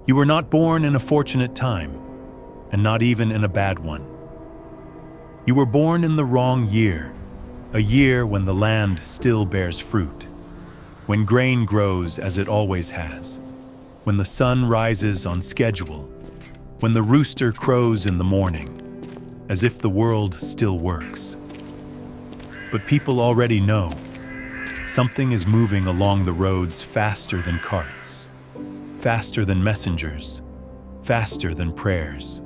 You were not born in a fortunate time, and not even in a bad one. You were born in the wrong year, a year when the land still bears fruit, when grain grows as it always has, when the sun rises on schedule, when the rooster crows in the morning, as if the world still works. But people already know something is moving along the roads faster than carts, faster than messengers, faster than prayers.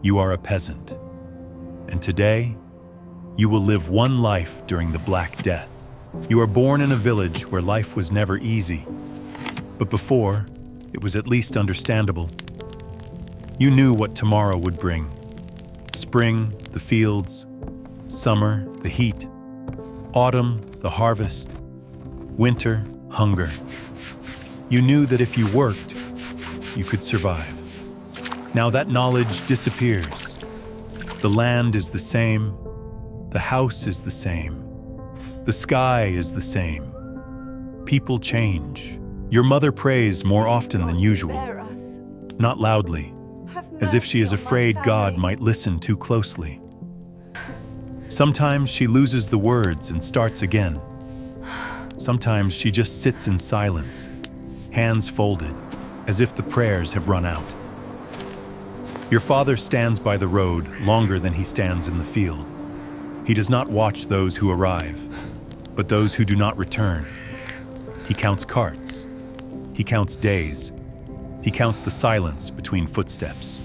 You are a peasant, and today, you will live one life during the Black Death. You are born in a village where life was never easy, but before, it was at least understandable. You knew what tomorrow would bring. Spring, the fields; summer, the heat; autumn, the harvest; winter, hunger. You knew that if you worked, you could survive. Now that knowledge disappears. The land is the same, the house is the same, the sky is the same. People change. Your mother prays more often than usual, not loudly, as if she is afraid God might listen too closely. Sometimes she loses the words and starts again. Sometimes she just sits in silence, hands folded, as if the prayers have run out. Your father stands by the road longer than he stands in the field. He does not watch those who arrive, but those who do not return. He counts carts. He counts days. He counts the silence between footsteps.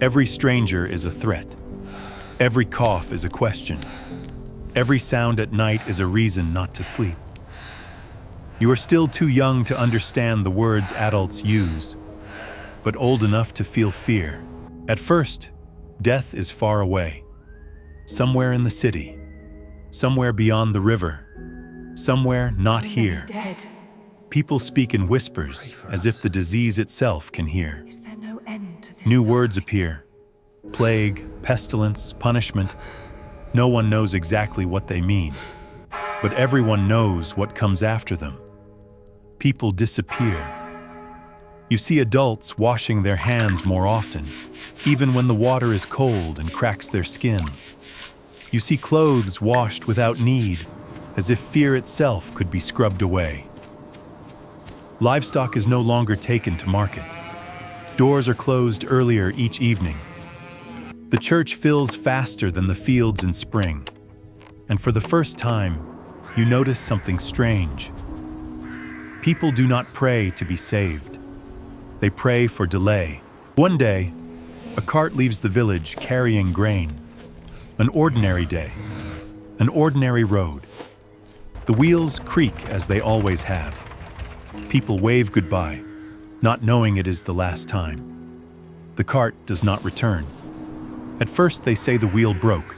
Every stranger is a threat. Every cough is a question. Every sound at night is a reason not to sleep. You are still too young to understand the words adults use, but old enough to feel fear. At first, death is far away, somewhere in the city, somewhere beyond the river, somewhere not here. Dead. People speak in whispers, as if the disease itself can hear. Is there no end to this? New words appear: plague, pestilence, punishment. No one knows exactly what they mean, but everyone knows what comes after them. People disappear. You see adults washing their hands more often, even when the water is cold and cracks their skin. You see clothes washed without need, as if fear itself could be scrubbed away. Livestock is no longer taken to market. Doors are closed earlier each evening. The church fills faster than the fields in spring, and for the first time, you notice something strange. People do not pray to be saved. They pray for delay. One day, a cart leaves the village carrying grain. An ordinary day, an ordinary road. The wheels creak as they always have. People wave goodbye, not knowing it is the last time. The cart does not return. At first they say the wheel broke,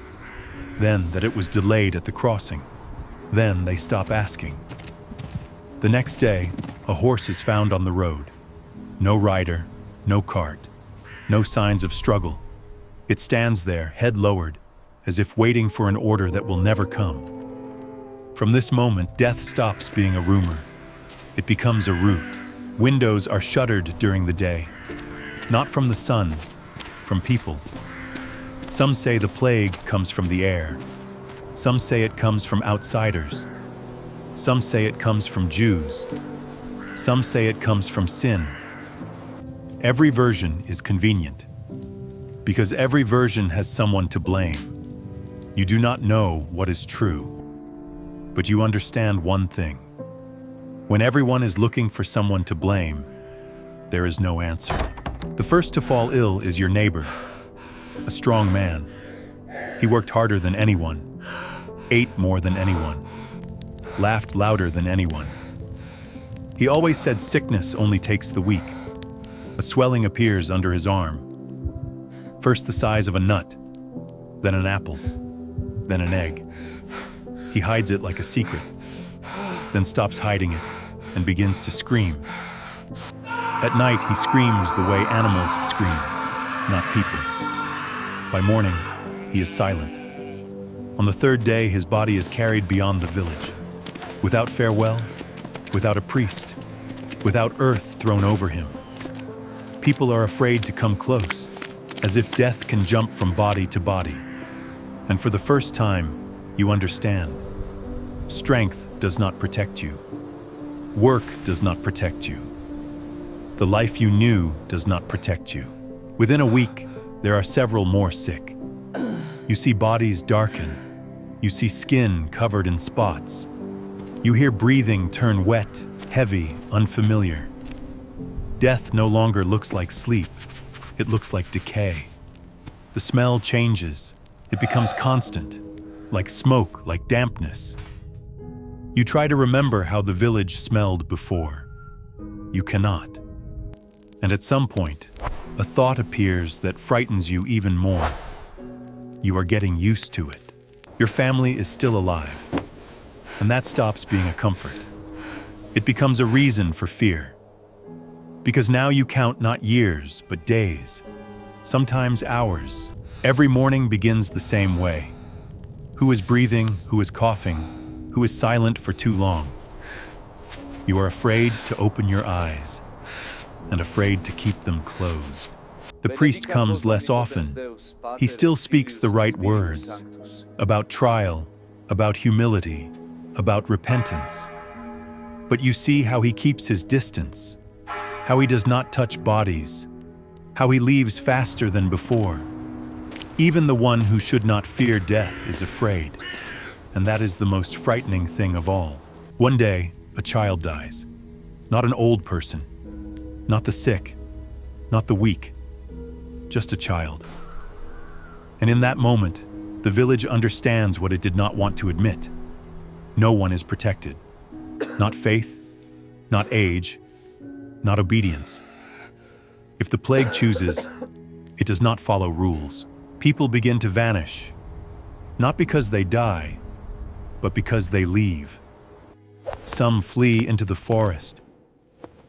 then that it was delayed at the crossing. Then they stop asking. The next day, a horse is found on the road. No rider, no cart, no signs of struggle. It stands there, head lowered, as if waiting for an order that will never come. From this moment, death stops being a rumor. It becomes a route. Windows are shuttered during the day, not from the sun, from people. Some say the plague comes from the air. Some say it comes from outsiders. Some say it comes from Jews. Some say it comes from sin. Every version is convenient, because every version has someone to blame. You do not know what is true, but you understand one thing. When everyone is looking for someone to blame, there is no answer. The first to fall ill is your neighbor, a strong man. He worked harder than anyone, ate more than anyone, laughed louder than anyone. He always said sickness only takes the weak. A swelling appears under his arm, first the size of a nut, then an apple, then an egg. He hides it like a secret, then stops hiding it and begins to scream. At night, he screams the way animals scream, not people. By morning, he is silent. On the third day, his body is carried beyond the village, without farewell, without a priest, without earth thrown over him. People are afraid to come close, as if death can jump from body to body. And for the first time, you understand. Strength does not protect you. Work does not protect you. The life you knew does not protect you. Within a week, there are several more sick. You see bodies darken. You see skin covered in spots. You hear breathing turn wet, heavy, unfamiliar. Death no longer looks like sleep. It looks like decay. The smell changes. It becomes constant, like smoke, like dampness. You try to remember how the village smelled before. You cannot. And at some point, a thought appears that frightens you even more. You are getting used to it. Your family is still alive, and that stops being a comfort. It becomes a reason for fear. Because now you count not years, but days, sometimes hours. Every morning begins the same way. Who is breathing? Who is coughing? Who is silent for too long? You are afraid to open your eyes, and afraid to keep them closed. The priest comes less often. He still speaks the right words about trial, about humility, about repentance. But you see how he keeps his distance, how he does not touch bodies, how he leaves faster than before. Even the one who should not fear death is afraid, and that is the most frightening thing of all. One day, a child dies. Not an old person, not the sick, not the weak, just a child. And in that moment, the village understands what it did not want to admit. No one is protected. Not faith, not age, not obedience. If the plague chooses, it does not follow rules. People begin to vanish, not because they die, but because they leave. Some flee into the forest.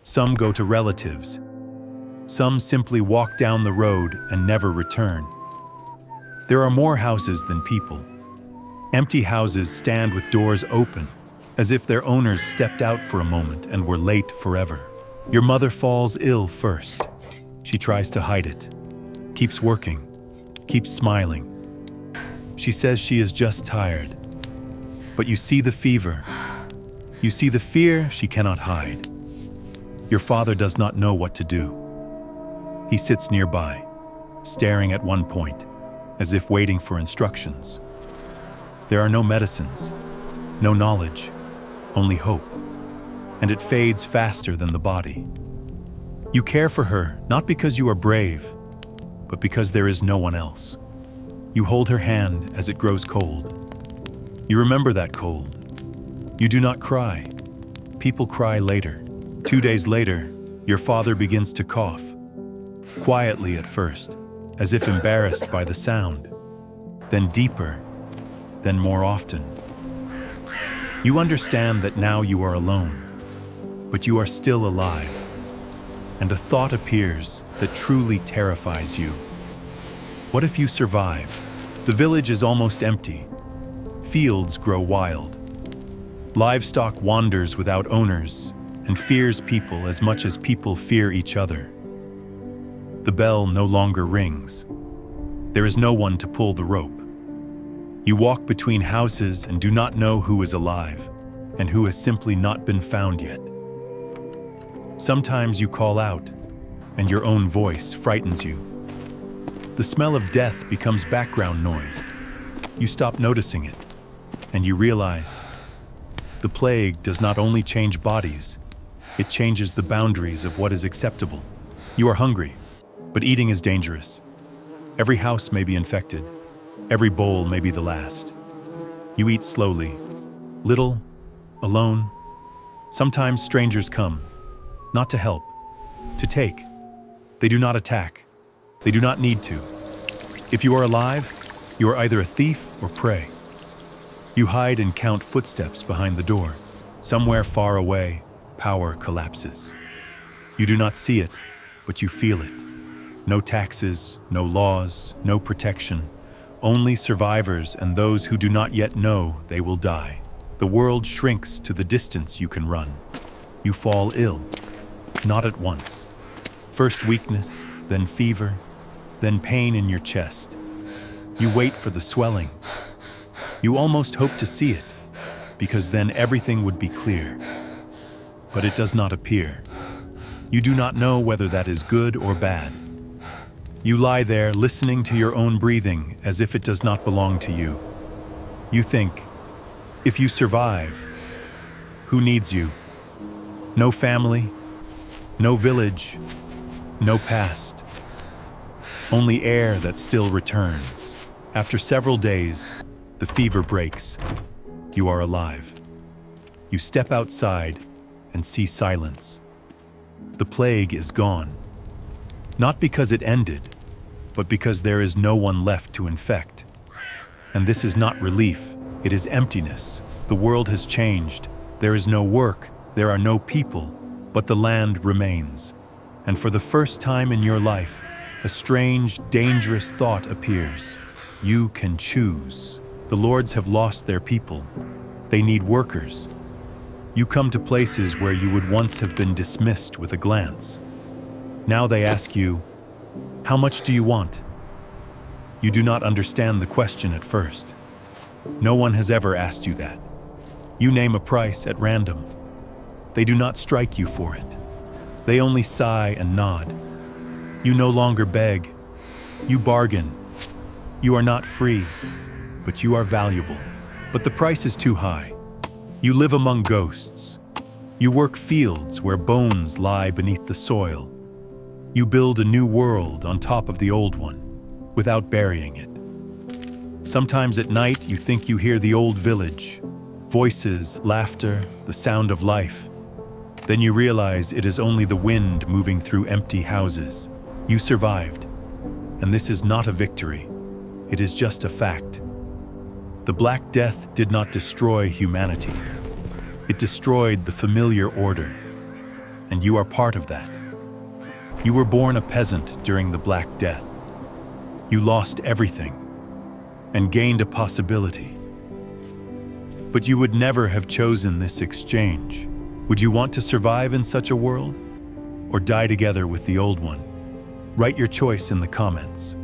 Some go to relatives. Some simply walk down the road and never return. There are more houses than people. Empty houses stand with doors open, as if their owners stepped out for a moment and were late forever. Your mother falls ill first. She tries to hide it, keeps working, keeps smiling. She says she is just tired. But you see the fever. You see the fear she cannot hide. Your father does not know what to do. He sits nearby, staring at one point, as if waiting for instructions. There are no medicines, no knowledge, only hope, and it fades faster than the body. You care for her not because you are brave, but because there is no one else. You hold her hand as it grows cold. You remember that cold. You do not cry. People cry later. 2 days later, your father begins to cough, quietly at first, as if embarrassed by the sound, then deeper, then more often. You understand that now you are alone, but you are still alive, and a thought appears that truly terrifies you. What if you survive? The village is almost empty. Fields grow wild. Livestock wanders without owners and fears people as much as people fear each other. The bell no longer rings. There is no one to pull the rope. You walk between houses and do not know who is alive and who has simply not been found yet. Sometimes you call out, and your own voice frightens you. The smell of death becomes background noise. You stop noticing it, and you realize the plague does not only change bodies, it changes the boundaries of what is acceptable. You are hungry, but eating is dangerous. Every house may be infected. Every bowl may be the last. You eat slowly, little, alone. Sometimes strangers come, not to help, to take. They do not attack. They do not need to. If you are alive, you are either a thief or prey. You hide and count footsteps behind the door. Somewhere far away, power collapses. You do not see it, but you feel it. No taxes, no laws, no protection. Only survivors and those who do not yet know they will die. The world shrinks to the distance you can run. You fall ill, not at once. First weakness, then fever, then pain in your chest. You wait for the swelling. You almost hope to see it, because then everything would be clear. But it does not appear. You do not know whether that is good or bad. You lie there listening to your own breathing as if it does not belong to you. You think, if you survive, who needs you? No family, no village, no past. Only air that still returns. After several days, the fever breaks. You are alive. You step outside and see silence. The plague is gone. Not because it ended, but because there is no one left to infect. And this is not relief, it is emptiness. The world has changed. There is no work, there are no people, but the land remains. And for the first time in your life, a strange, dangerous thought appears. You can choose. The lords have lost their people. They need workers. You come to places where you would once have been dismissed with a glance. Now they ask you, how much do you want? You do not understand the question at first. No one has ever asked you that. You name a price at random. They do not strike you for it. They only sigh and nod. You no longer beg. You bargain. You are not free, but you are valuable. But the price is too high. You live among ghosts. You work fields where bones lie beneath the soil. You build a new world on top of the old one, without burying it. Sometimes at night you think you hear the old village, voices, laughter, the sound of life. Then you realize it is only the wind moving through empty houses. You survived, and this is not a victory. It is just a fact. The Black Death did not destroy humanity. It destroyed the familiar order, and you are part of that. You were born a peasant during the Black Death. You lost everything and gained a possibility. But you would never have chosen this exchange. Would you want to survive in such a world, or die together with the old one? Write your choice in the comments.